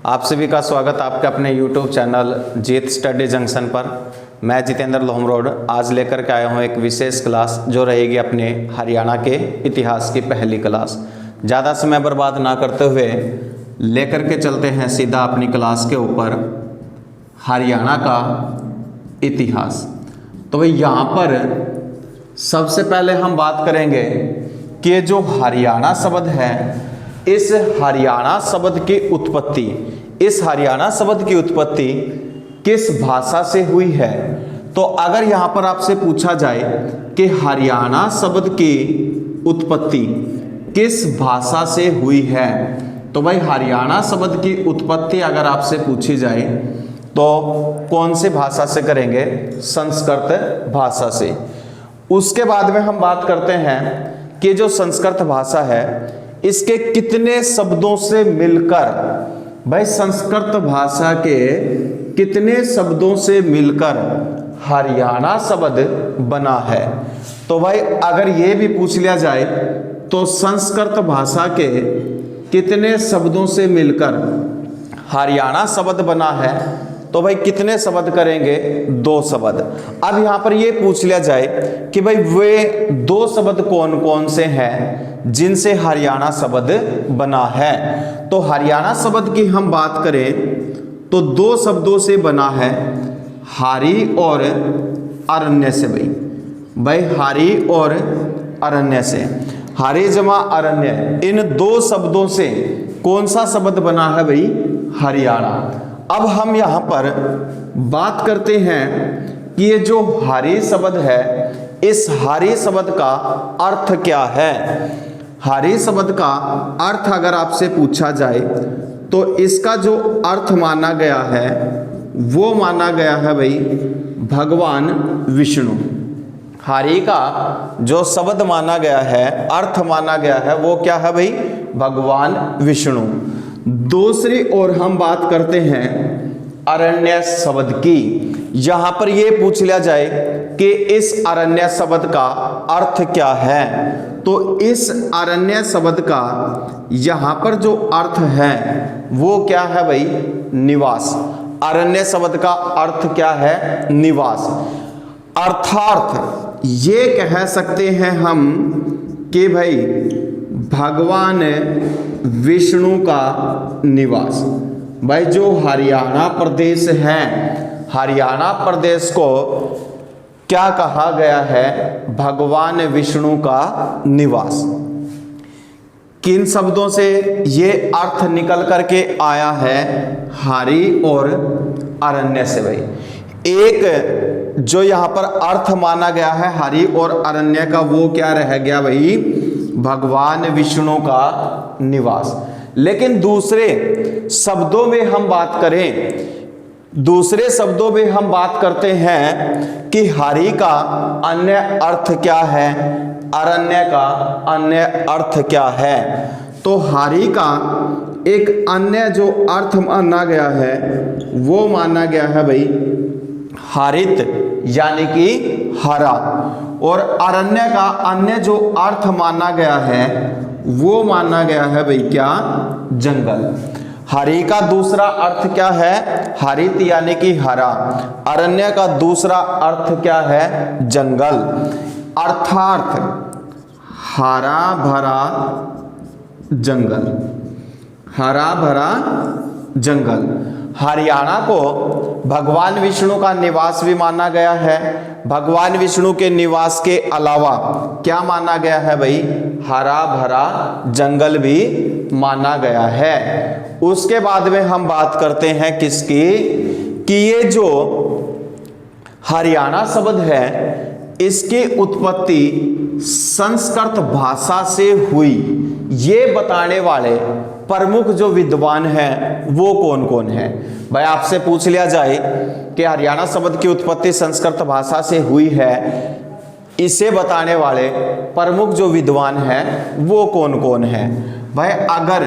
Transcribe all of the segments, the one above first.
आप सभी का स्वागत आपके अपने YouTube चैनल जीत स्टडी जंक्शन पर। मैं जितेंद्र लोहमरोड आज लेकर के आया हूँ एक विशेष क्लास जो रहेगी अपने हरियाणा के इतिहास की पहली क्लास। ज़्यादा समय बर्बाद ना करते हुए लेकर के चलते हैं सीधा अपनी क्लास के ऊपर, हरियाणा का इतिहास। तो भाई यहाँ पर सबसे पहले हम बात करेंगे कि जो हरियाणा शब्द है, इस हरियाणा शब्द की उत्पत्ति, इस हरियाणा शब्द की उत्पत्ति किस भाषा से हुई है। तो अगर यहाँ पर आपसे पूछा जाए कि हरियाणा शब्द की उत्पत्ति किस भाषा से हुई है, तो भाई हरियाणा शब्द की उत्पत्ति अगर आपसे पूछी जाए तो कौन सी भाषा से करेंगे? संस्कृत भाषा से। उसके बाद में हम बात करते हैं कि जो संस्कृत भाषा है इसके कितने शब्दों से मिलकर, भाई संस्कृत भाषा के कितने शब्दों से मिलकर हरियाणा शब्द बना है। तो भाई अगर ये भी पूछ लिया जाए तो संस्कृत भाषा के कितने शब्दों से मिलकर हरियाणा शब्द बना है, तो भाई कितने शब्द करेंगे? 2 शब्द। अब यहाँ पर ये पूछ लिया जाए कि भाई वे 2 शब्द कौन कौन से हैं जिनसे हरियाणा शब्द बना है। तो हरियाणा शब्द की हम बात करें तो 2 शब्दों से बना है, हारी और अरण्य से। भाई हारी और अरण्य से, हारी जमा अरण्य, इन 2 शब्दों से कौन सा शब्द बना है? भाई हरियाणा। अब हम यहाँ पर बात करते हैं कि ये जो हारी शब्द है, इस हारी शब्द का अर्थ क्या है। हारी शब्द का अर्थ अगर आपसे पूछा जाए तो इसका जो अर्थ माना गया है वो माना गया है भाई भगवान विष्णु। हारी का जो शब्द माना गया है, अर्थ माना गया है, वो क्या है भाई? भगवान विष्णु। दूसरी ओर हम बात करते हैं अरण्य शब्द की। यहां पर यह पूछ लिया जाए कि इस अरण्य शब्द का अर्थ क्या है, तो इस अरण्य शब्द का यहां पर जो अर्थ है वो क्या है भाई? निवास। अरण्य शब्द का अर्थ क्या है? निवास। अर्थात ये कह सकते हैं हम कि भाई भगवान विष्णु का निवास। भाई जो हरियाणा प्रदेश है, हरियाणा प्रदेश को क्या कहा गया है? भगवान विष्णु का निवास। किन शब्दों से ये अर्थ निकल करके आया है? हारी और अरण्य से। भाई एक जो यहाँ पर अर्थ माना गया है हारी और अरण्य का, वो क्या रह गया भाई? भगवान विष्णु का निवास। लेकिन दूसरे शब्दों में हम बात करें, दूसरे शब्दों में हम बात करते हैं कि हारी का अन्य अर्थ क्या है, अरण्य का अन्य अर्थ क्या है। तो हारी का एक अन्य जो अर्थ माना गया है वो माना गया है भाई हरित, यानी कि हरा। और अरण्य का अन्य जो अर्थ माना गया है वो माना गया है भाई क्या? जंगल। हरी का दूसरा अर्थ क्या है? हरित यानी कि हरा। अरण्य का दूसरा अर्थ क्या है? जंगल। अर्थात हरा भरा जंगल, हरा भरा जंगल। हरियाणा को भगवान विष्णु का निवास भी माना गया है। भगवान विष्णु के निवास के अलावा क्या माना गया है भाई? हरा भरा जंगल भी माना गया है। उसके बाद में हम बात करते हैं किसकी? कि ये जो हरियाणा शब्द है इसकी उत्पत्ति संस्कृत भाषा से हुई, ये बताने वाले प्रमुख जो विद्वान हैं वो कौन कौन है। भाई आपसे पूछ लिया जाए कि हरियाणा शब्द की उत्पत्ति संस्कृत भाषा से हुई है, इसे बताने वाले प्रमुख जो विद्वान हैं वो कौन कौन है। भाई अगर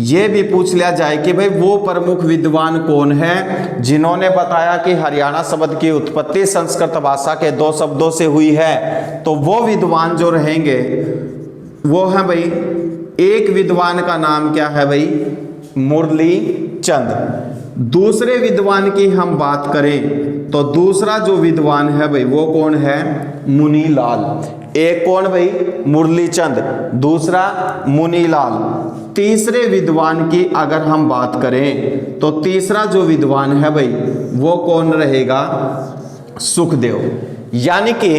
ये भी पूछ लिया जाए कि भाई वो प्रमुख विद्वान कौन है जिन्होंने बताया कि हरियाणा शब्द की उत्पत्ति संस्कृत भाषा के 2 शब्दों से हुई है, तो वो विद्वान जो रहेंगे वो है भाई, एक विद्वान का नाम क्या है भाई? मुरली चंद। दूसरे विद्वान की हम बात करें तो दूसरा जो विद्वान है भाई वो कौन है? मुनीलाल। एक कौन भाई? मुरली चंद, दूसरा मुनीलाल। तीसरे विद्वान की अगर हम बात करें तो तीसरा जो विद्वान है भाई वो कौन रहेगा? सुखदेव। यानी कि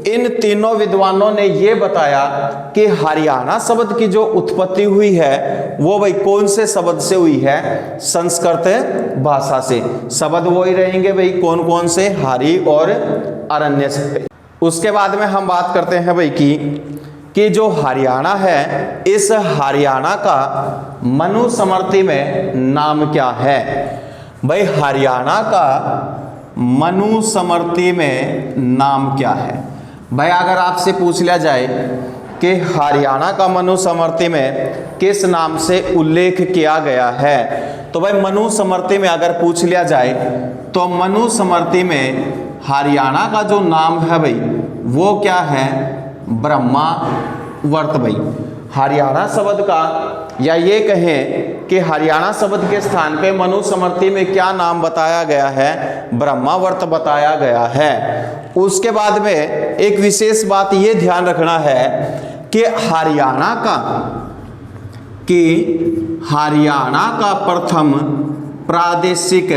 इन तीनों विद्वानों ने ये बताया कि हरियाणा शब्द की जो उत्पत्ति हुई है वो भाई कौन से शब्द से हुई है? संस्कृत भाषा से। शब्द वो ही रहेंगे भाई, कौन कौन से? हरि और अरण्य से। उसके बाद में हम बात करते हैं भाई कि जो हरियाणा है, इस हरियाणा का मनुस्मृति में नाम क्या है? भाई हरियाणा का मनुस्मृति में नाम क्या है? भाई अगर आपसे पूछ लिया जाए कि हरियाणा का मनुस्मृति में किस नाम से उल्लेख किया गया है, तो भाई मनुस्मृति में अगर पूछ लिया जाए तो मनुस्मृति में हरियाणा का जो नाम है भाई वो क्या है? ब्रह्मावर्त। भाई हरियाणा शब्द का, या ये कहें कि हरियाणा शब्द के स्थान पे मनुस्मृति में क्या नाम बताया गया है? ब्रह्मावर्त बताया गया है। उसके बाद में एक विशेष बात ये ध्यान रखना है कि हरियाणा का प्रथम प्रादेशिक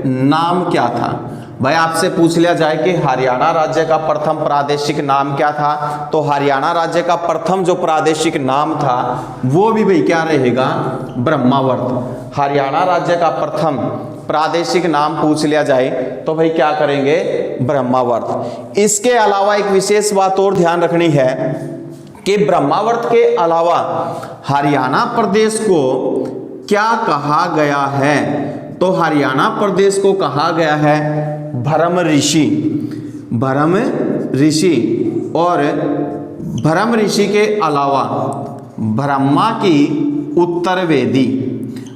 नाम क्या था? भाई आपसे पूछ लिया जाए कि हरियाणा राज्य का प्रथम प्रादेशिक नाम क्या था, तो हरियाणा राज्य का प्रथम जो प्रादेशिक नाम था वो भी भाई क्या रहेगा? ब्रह्मावर्त। हरियाणा राज्य का प्रथम प्रादेशिक नाम पूछ लिया जाए तो भाई क्या करेंगे? ब्रह्मावर्त। इसके अलावा एक विशेष बात और ध्यान रखनी है कि ब्रह्मावर्त के अलावा हरियाणा प्रदेश को क्या कहा गया है? तो हरियाणा प्रदेश को कहा गया है भरम ऋषि। भरम ऋषि, और भरम ऋषि के अलावा ब्रह्मा की उत्तर वेदी।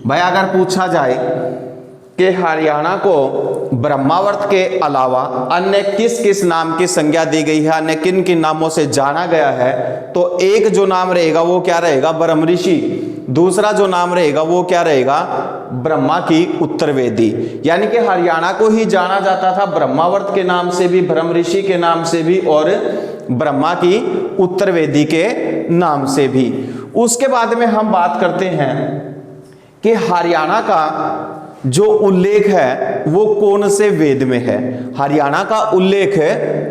भाई अगर पूछा जाए कि हरियाणा को ब्रह्मावर्त के अलावा अन्य किस किस नाम की संज्ञा दी गई है, अन्य किन किन नामों से जाना गया है, तो एक जो नाम रहेगा वो क्या रहेगा? ब्रह्म ऋषि। दूसरा जो नाम रहेगा वो क्या रहेगा? ब्रह्मा की उत्तर वेदी। यानी कि हरियाणा को ही जाना जाता था ब्रह्मावर्त के नाम से भी, ब्रह्म ऋषि के नाम से भी और ब्रह्मा की उत्तर वेदी के नाम से भी। उसके बाद में हम बात करते हैं कि हरियाणा का जो उल्लेख है वो कौन से वेद में है? हरियाणा का उल्लेख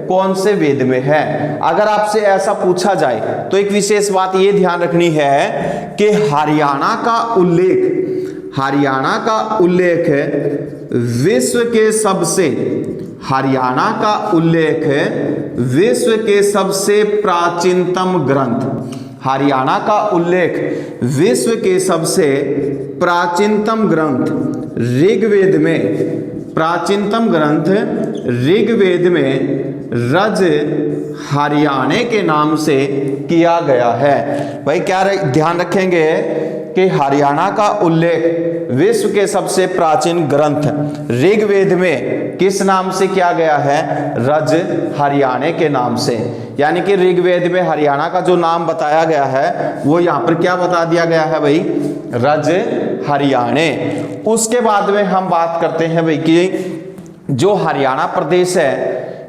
कौन से वेद में है? अगर आपसे ऐसा पूछा जाए तो एक विशेष बात ये ध्यान रखनी है कि हरियाणा का उल्लेख विश्व के सबसे प्राचीनतम ग्रंथ, हरियाणा का उल्लेख विश्व के सबसे प्राचीनतम ग्रंथ ऋग्वेद में रज हरियाणे के नाम से किया गया है। भाई क्या ध्यान रखेंगे कि हरियाणा का उल्लेख विश्व के सबसे प्राचीन ग्रंथ ऋग्वेद में किस नाम से किया गया है? रज हरियाणे के नाम से। यानी कि ऋग्वेद में हरियाणा का जो नाम बताया गया है वो यहाँ पर क्या बता दिया गया है भाई? रज हरियाणे। उसके बाद में हम बात करते हैं भाई कि जो हरियाणा प्रदेश है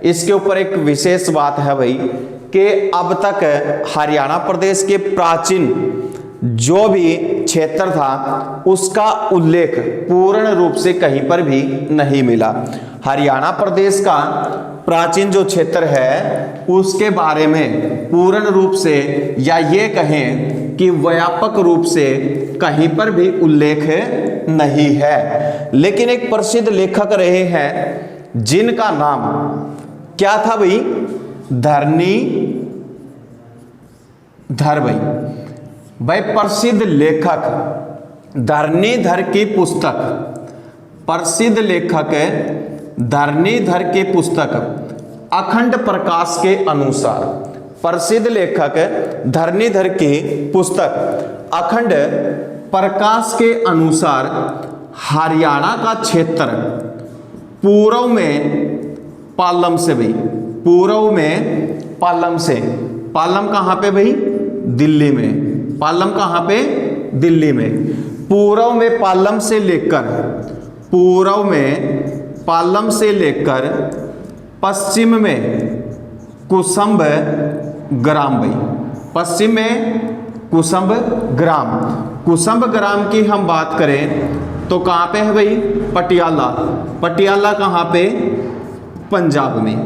इसके ऊपर एक विशेष बात है भाई कि अब तक हरियाणा प्रदेश के प्राचीन जो भी क्षेत्र था उसका उल्लेख पूर्ण रूप से कहीं पर भी नहीं मिला। हरियाणा प्रदेश का प्राचीन जो क्षेत्र है उसके बारे में पूर्ण रूप से, या ये कहें कि व्यापक रूप से कहीं पर भी उल्लेख नहीं है। लेकिन एक प्रसिद्ध लेखक रहे हैं जिनका नाम क्या था भाई? धरणीधर। भाई प्रसिद्ध लेखक धरणीधर की पुस्तक, प्रसिद्ध लेखक धरणीधर की पुस्तक अखंड प्रकाश के अनुसार, प्रसिद्ध लेखक धरणीधर की पुस्तक अखंड प्रकाश के अनुसार हरियाणा का क्षेत्र पूर्व में पालम से भाई, पूर्व में पालम से, पालम कहाँ पे भाई? दिल्ली में। पालम कहाँ पे? दिल्ली में। पूर्व में पालम से लेकर पश्चिम में कुसुम्भ ग्राम भाई, पश्चिम में कुसुम्भ ग्राम की हम बात करें तो कहाँ पे है भाई? पटियाला कहाँ पे? पंजाब में।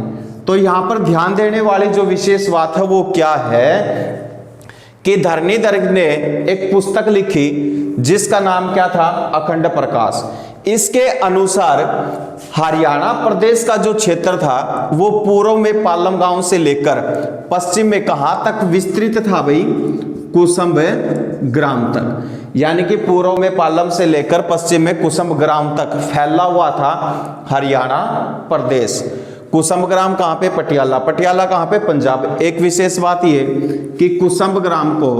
तो यहाँ पर ध्यान देने वाली जो विशेष बात है वो क्या है कि धरणीधर ने एक पुस्तक लिखी जिसका नाम क्या था? अखंड प्रकाश। इसके अनुसार हरियाणा प्रदेश का जो क्षेत्र था वो पूर्व में पालम गांव से लेकर पश्चिम में कहां तक विस्तृत था भाई? कुसुम्भ ग्राम तक। यानी कि पूर्व में पालम से लेकर पश्चिम में कुसुम्भ ग्राम तक फैला हुआ था हरियाणा प्रदेश। कुसुम्भ ग्राम कहां पे? पटियाला कहां पे? पंजाब। एक विशेष बात ये कि कुसुम्भ ग्राम को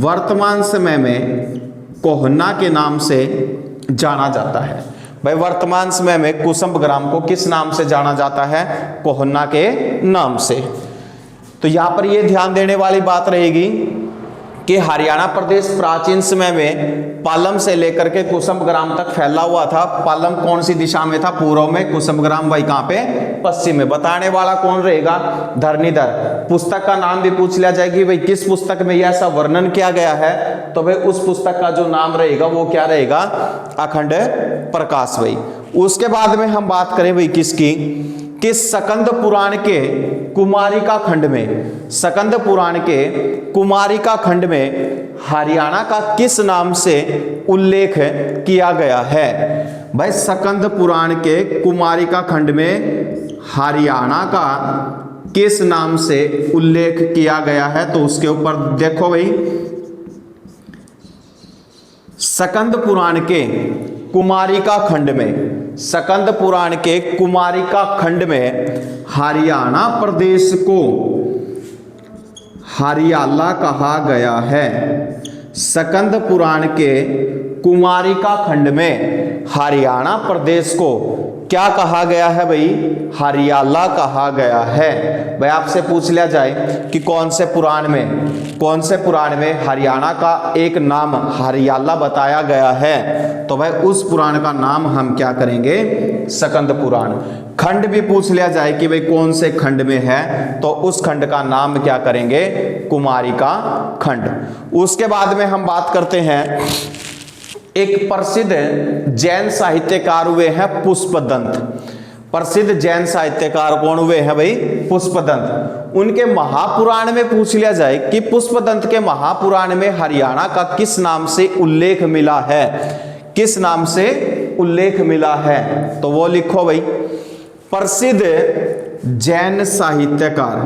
वर्तमान समय में कोहना के नाम से जाना जाता है। भाई वर्तमान समय में कुसुम्भ ग्राम को किस नाम से जाना जाता है? कोहना के नाम से। तो यहां पर यह ध्यान देने वाली बात रहेगी कि हरियाणा प्रदेश प्राचीन समय में पालम से लेकर के कुसुम्भ ग्राम तक फैला हुआ था। पालम कौन सी दिशा में था? पूर्व में। कुसुम्भ ग्राम भाई कहां पे? पश्चिम में। बताने वाला कौन रहेगा? धरणीधर। पुस्तक का नाम भी पूछ लिया जाएगी भाई किस पुस्तक में यह ऐसा वर्णन किया गया है, तो भाई उस पुस्तक का जो नाम रहेगा वो क्या रहेगा? अखंड प्रकाश भाई। उसके बाद में हम बात करें भाई किसकी? कि स्कंद पुराण के कुमारिका खंड में हरियाणा का किस नाम से उल्लेख किया गया है? भाई स्कंद पुराण के कुमारिका खंड में हरियाणा का किस नाम से उल्लेख किया गया है? तो उसके ऊपर देखो भाई, स्कंद पुराण के कुमारिका खंड में हरियाणा प्रदेश को हरियाला कहा गया है। स्कंद पुराण के कुमारिका खंड में हरियाणा प्रदेश को क्या कहा गया है भाई? हरियाला कहा गया है। भाई आपसे पूछ लिया जाए कि कौन से पुराण में हरियाणा का एक नाम हरियाला बताया गया है, तो भाई उस पुराण का नाम हम क्या करेंगे? स्कंद पुराण। खंड भी पूछ लिया जाए कि भाई कौन से खंड में है, तो उस खंड का नाम क्या करेंगे? कुमारिका खंड। उसके बाद में हम बात करते हैं, एक प्रसिद्ध जैन साहित्यकार हुए हैं पुष्पदंत। प्रसिद्ध जैन साहित्यकार कौन हुए हैं भाई? पुष्पदंत। उनके महापुराण में पूछ लिया जाए कि पुष्पदंत के महापुराण में हरियाणा का किस नाम से उल्लेख मिला है? किस नाम से उल्लेख मिला है? तो वो लिखो भाई, प्रसिद्ध जैन साहित्यकार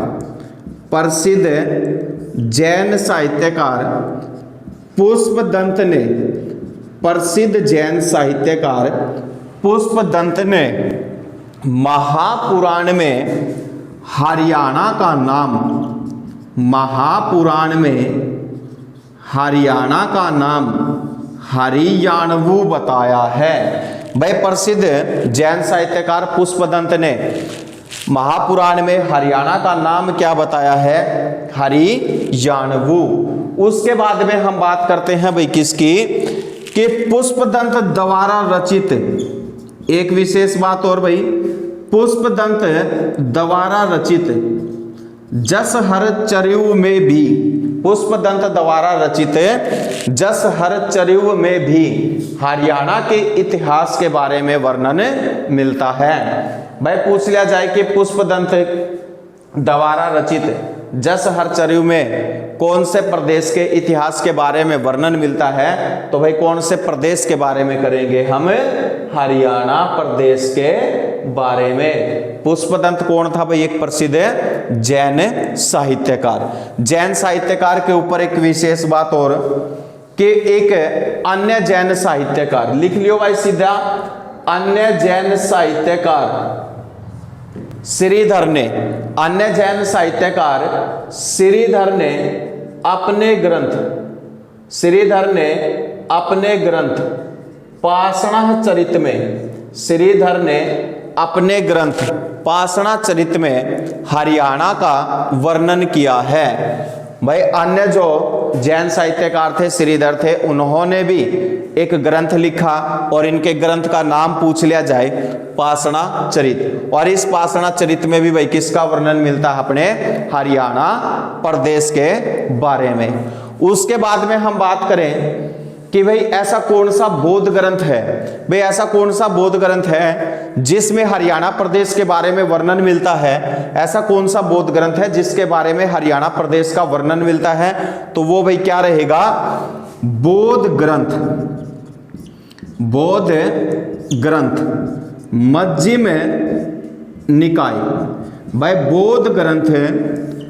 पुष्पदंत ने महापुराण में हरियाणा का नाम हरियाणवू बताया है। भाई प्रसिद्ध जैन साहित्यकार पुष्पदंत ने महापुराण में हरियाणा का नाम क्या बताया है? हरियाणवू। उसके बाद में हम बात करते हैं भाई किसकी? कि पुष्पदंत द्वारा रचित, एक विशेष बात और भाई, पुष्पदंत द्वारा रचित जस हर चरिऊ में भी, पुष्पदंत द्वारा रचित जस हर चरिऊ में भी हरियाणा के इतिहास के बारे में वर्णन मिलता है। भाई पूछ लिया जाए कि पुष्पदंत द्वारा रचित जस हर चरिऊ में कौन से प्रदेश के इतिहास के बारे में वर्णन मिलता है, तो भाई कौन से प्रदेश के बारे में करेंगे हम? हरियाणा प्रदेश के बारे में। पुष्पदंत कौन था भाई? एक प्रसिद्ध जैन साहित्यकार। जैन साहित्यकार के ऊपर एक विशेष बात और कि एक अन्य जैन साहित्यकार, लिख लियो भाई सीधा, अन्य जैन साहित्यकार श्रीधर ने, अन्य जैन साहित्यकार श्रीधर ने अपने ग्रंथ पाषाण चरित में हरियाणा का वर्णन किया है। भाई अन्य जो जैन साहित्यकार थे, श्रीधर थे, उन्होंने भी एक ग्रंथ लिखा और इनके ग्रंथ का नाम पूछ लिया जाए पाषाण चरित। और इस पाषाण चरित में भी भाई किसका वर्णन मिलता है? अपने हरियाणा प्रदेश के बारे में। उसके बाद में हम बात करें कि भाई ऐसा कौन सा बौद्ध ग्रंथ है, भाई ऐसा कौन सा बौद्ध ग्रंथ है जिसमें हरियाणा प्रदेश के बारे में वर्णन मिलता है? ऐसा कौन सा बौद्ध ग्रंथ है जिसके बारे में हरियाणा प्रदेश का वर्णन मिलता है? तो वो भाई क्या रहेगा? बौद्ध ग्रंथ, बौद्ध ग्रंथ मध्यम निकाय। भाई बौद्ध ग्रंथ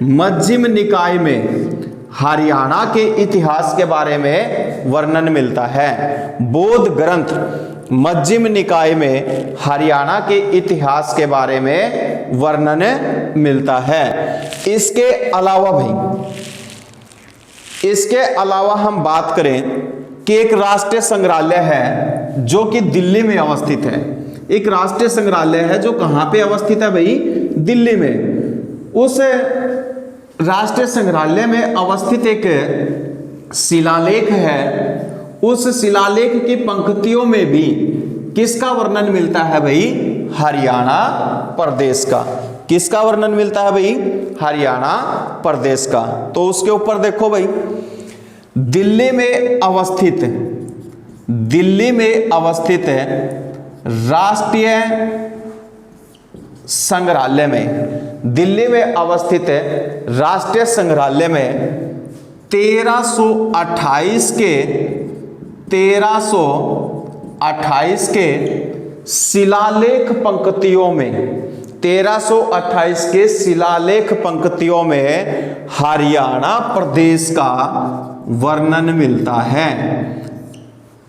मध्यम निकाय में हरियाणा के इतिहास के बारे में वर्णन मिलता है। बौद्ध ग्रंथ मध्यम निकाय में हरियाणा के इतिहास के बारे में वर्णन मिलता है। इसके अलावा भाई, इसके अलावा हम बात करें कि एक राष्ट्रीय संग्रहालय है जो कि दिल्ली में अवस्थित है। एक राष्ट्रीय संग्रहालय है जो कहां पे अवस्थित है भाई? दिल्ली में। उस राष्ट्रीय संग्रहालय में अवस्थित एक शिलालेख है, उस शिलालेख की पंक्तियों में भी किसका वर्णन मिलता है भाई? हरियाणा प्रदेश का। किसका वर्णन मिलता है भाई? हरियाणा प्रदेश का। तो उसके ऊपर देखो भाई, दिल्ली में अवस्थित, दिल्ली में अवस्थित राष्ट्रीय संग्रहालय में, दिल्ली में अवस्थित राष्ट्रीय संग्रहालय में 1328 के शिलालेख पंक्तियों में, 1328 के शिलालेख पंक्तियों में हरियाणा प्रदेश का वर्णन मिलता है।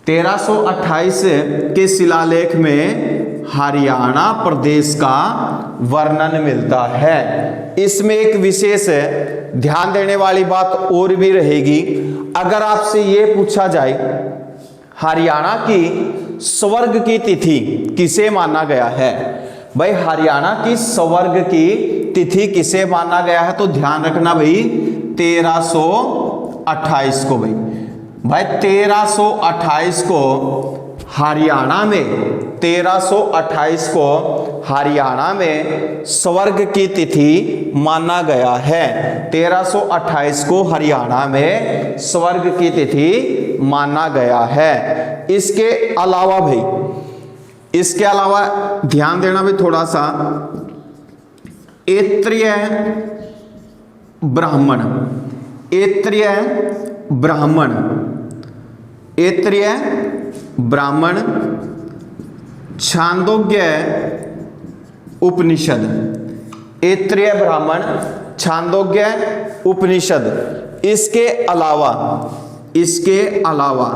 1328 के शिलालेख में हरियाणा प्रदेश का वर्णन मिलता है। इसमें एक विशेष ध्यान देने वाली बात और भी रहेगी। अगर आपसे ये पूछा जाए हरियाणा की स्वर्ग की तिथि किसे माना गया है? भाई हरियाणा की स्वर्ग की तिथि किसे माना गया है? तो ध्यान रखना भाई 1328 को। भाई 1328 को हरियाणा में, 1328 को हरियाणा में स्वर्ग की तिथि माना गया है। 1328 को हरियाणा में स्वर्ग की तिथि माना गया है। इसके अलावा भाई, इसके अलावा ध्यान देना भी थोड़ा सा, ऐत्रेय ब्राह्मण, ऐत्रेय ब्राह्मण, ऐत्रेय ब्राह्मण छांदोग्य उपनिषद, ऐत्रेय ब्राह्मण छांदोग्य उपनिषद। इसके अलावा, इसके अलावा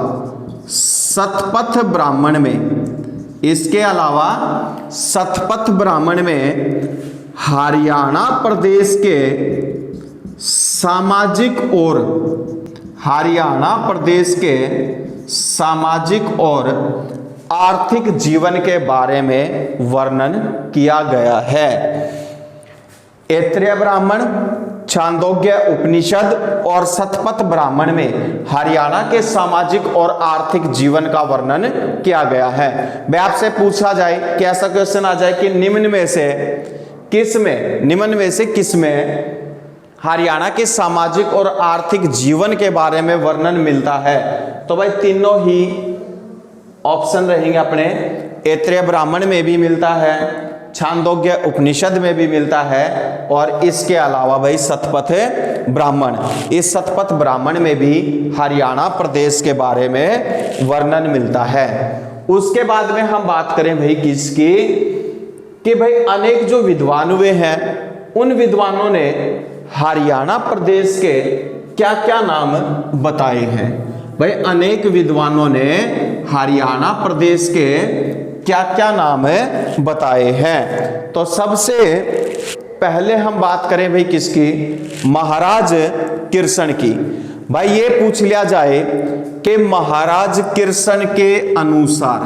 शतपथ ब्राह्मण में, इसके अलावा शतपथ ब्राह्मण में हरियाणा प्रदेश के सामाजिक और, हरियाणा प्रदेश के सामाजिक और आर्थिक जीवन के बारे में वर्णन किया गया है। ऐत्रेय ब्राह्मण, छांदोग्य उपनिषद और शतपथ ब्राह्मण में हरियाणा के सामाजिक और आर्थिक जीवन का वर्णन किया गया है। मैं आपसे पूछा जाए कि ऐसा क्वेश्चन आ जाए कि निम्न में से किस में, निम्न में से किस में हरियाणा के सामाजिक और आर्थिक जीवन के बारे में वर्णन मिलता है? तो भाई तीनों ही ऑप्शन रहेंगे अपने। ऐत्रेय ब्राह्मण में भी मिलता है, छांदोग्य उपनिषद में भी मिलता है, और इसके अलावा भाई शतपथ ब्राह्मण, इस शतपथ ब्राह्मण में भी हरियाणा प्रदेश के बारे में वर्णन मिलता है। उसके बाद में हम बात करें भाई किसकी, कि भाई अनेक जो विद्वान हुए हैं उन विद्वानों ने हरियाणा प्रदेश के क्या क्या नाम बताए हैं? भाई अनेक विद्वानों ने हरियाणा प्रदेश के क्या क्या नाम बताए हैं? तो सबसे पहले हम बात करें भाई किसकी, महाराज कृष्ण की। भाई ये पूछ लिया जाए कि महाराज कृष्ण के अनुसार,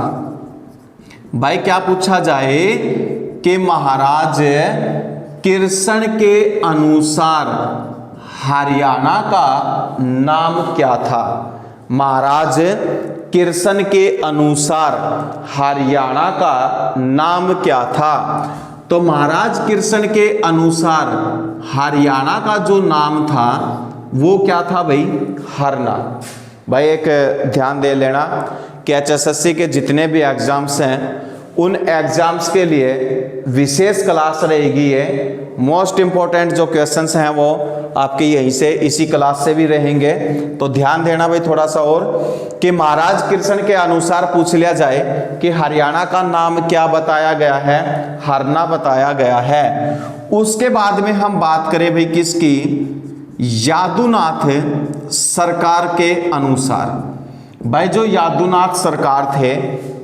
भाई क्या पूछा जाए कि महाराज कृष्ण के अनुसार हरियाणा का नाम क्या था? महाराज किरसन के अनुसार हरियाणा का नाम क्या था? तो महाराज किरसन के अनुसार हरियाणा का जो नाम था वो क्या था भाई? हरना। भाई एक ध्यान दे लेना कि HSSC के जितने भी एग्जाम्स हैं उन एग्जाम्स के लिए विशेष क्लास रहेगी। ये मोस्ट इम्पोर्टेंट जो क्वेश्चंस हैं वो आपके यहीं से इसी क्लास से भी रहेंगे। तो ध्यान देना भाई थोड़ा सा और कि महाराज किरसन के अनुसार पूछ लिया जाए कि हरियाणा का नाम क्या बताया गया है? हरना बताया गया है। उसके बाद में हम बात करें भाई किसकी? यादुनाथ सरकार के अनुसार। भाई जो यादुनाथ सरकार थे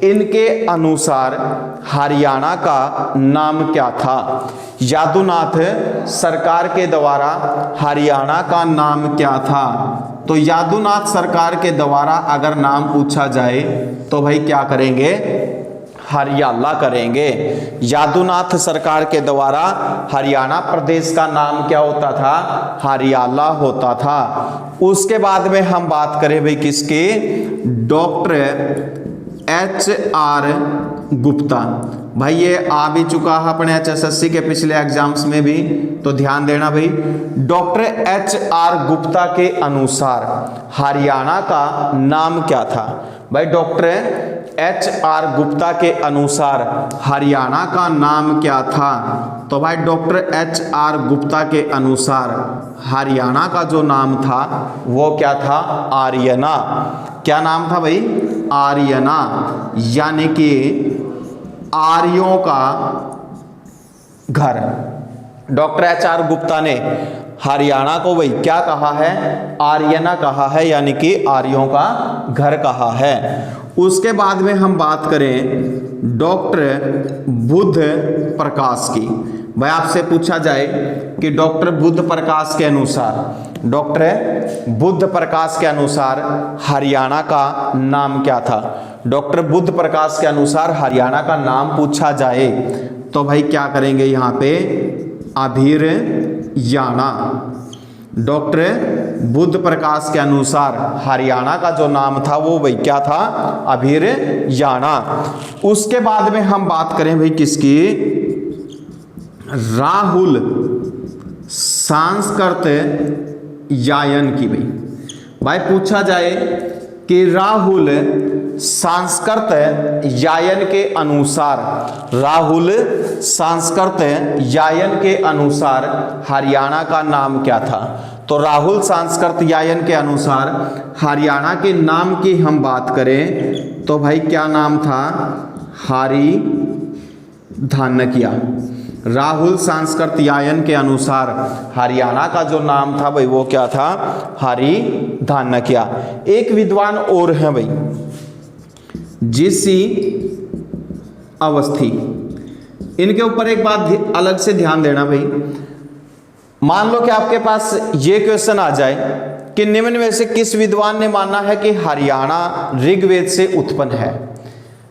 इनके अनुसार हरियाणा का नाम क्या था? यादुनाथ सरकार के द्वारा हरियाणा का नाम क्या था? तो यादुनाथ सरकार के द्वारा अगर नाम पूछा जाए तो भाई क्या करेंगे? हरियाला करेंगे। यादुनाथ सरकार के द्वारा हरियाणा प्रदेश का नाम क्या होता था? हरियाला होता था। उसके बाद में हम बात करें भाई किसकी? Doctor HR Gupta. भाई ये आ भी चुका है अपने HSSC के पिछले एग्जाम्स में भी, तो ध्यान देना भाई। डॉक्टर HR गुप्ता के अनुसार हरियाणा का नाम क्या था? भाई डॉक्टर HR गुप्ता के अनुसार हरियाणा का नाम क्या था? तो भाई डॉक्टर HR गुप्ता के अनुसार हरियाणा का जो नाम था वो क्या था? आर्यना। क्या नाम था भाई? आर्यना, यानी कि आर्यों का घर। डॉक्टर HR गुप्ता ने हरियाणा को भाई क्या कहा है? आर्यना कहा है, यानी कि आर्यों का घर कहा है। उसके बाद में हम बात करें डॉक्टर बुद्ध प्रकाश की। भाई आपसे पूछा जाए कि डॉक्टर बुद्ध प्रकाश के अनुसार, डॉक्टर बुद्ध प्रकाश के अनुसार हरियाणा का नाम क्या था? डॉक्टर बुद्ध प्रकाश के अनुसार हरियाणा का नाम पूछा जाए तो भाई क्या करेंगे यहाँ पे? अभिरयाना। डॉक्टर बुद्ध प्रकाश के अनुसार हरियाणा का जो नाम था वो भाई क्या था? अभिरयाना। उसके बाद में हम बात करें भाई किसकी? राहुल सांस्कृत यायन की। भाई पूछा जाए कि राहुल सांस्कृत यायन के अनुसार, राहुल सांस्कृत यायन के अनुसार हरियाणा का नाम क्या था? तो राहुल सांस्कृत यायन के अनुसार हरियाणा के नाम की हम बात करें तो भाई क्या नाम था? हरि धानकिया। राहुल सांस्कृत यायन के अनुसार हरियाणा का जो नाम था भाई वो क्या था? हरि धानकिया। एक विद्वान और है भाई जीसी अवस्थी। इनके ऊपर एक बात अलग से ध्यान देना भाई। मान लो कि आपके पास ये क्वेश्चन आ जाए कि निम्न में से किस विद्वान ने माना है कि हरियाणा ऋग्वेद से उत्पन्न है?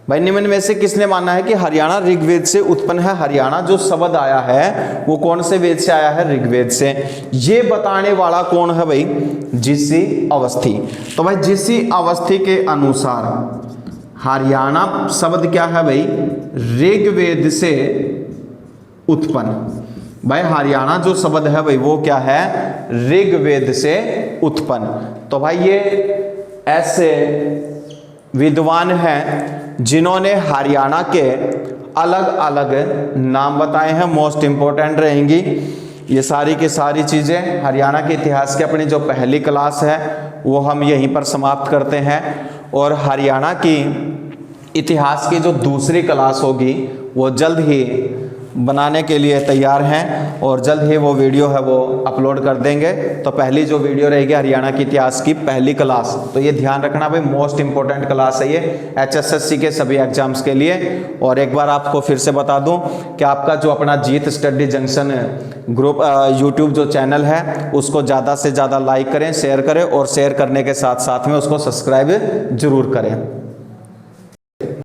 भाई निम्न में से किसने माना है कि हरियाणा ऋग्वेद से उत्पन्न है? हरियाणा जो शब्द आया है वो कौन से वेद से आया है? ऋग्वेद से। ये बताने वाला कौन है भाई? जीसी अवस्थी। तो भाई जीसी अवस्थी के अनुसार हरियाणा शब्द क्या है भाई? ऋग्वेद से उत्पन्न। भाई हरियाणा जो शब्द है भाई वो क्या है? ऋग्वेद से उत्पन्न। तो भाई ये ऐसे विद्वान हैं जिन्होंने हरियाणा के अलग अलग नाम बताए हैं, मोस्ट इंपॉर्टेंट रहेंगी ये सारी की सारी चीज़ें। हरियाणा के इतिहास की अपनी जो पहली क्लास है वो हम यहीं पर समाप्त करते हैं, और हरियाणा की इतिहास की जो दूसरी क्लास होगी वो जल्द ही बनाने के लिए तैयार हैं, और जल्द ही वो वीडियो है वो अपलोड कर देंगे। तो पहली जो वीडियो रहेगी हरियाणा के इतिहास की पहली क्लास, तो ये ध्यान रखना भाई मोस्ट इंपॉर्टेंट क्लास है ये HSSC के सभी एग्जाम्स के लिए। और एक बार आपको फिर से बता दूं कि आपका जो अपना जीत स्टडी जंक्शन ग्रुप यूट्यूब जो चैनल है उसको ज़्यादा से ज़्यादा लाइक करें, शेयर करें, और शेयर करने के साथ साथ में उसको सब्सक्राइब जरूर करें।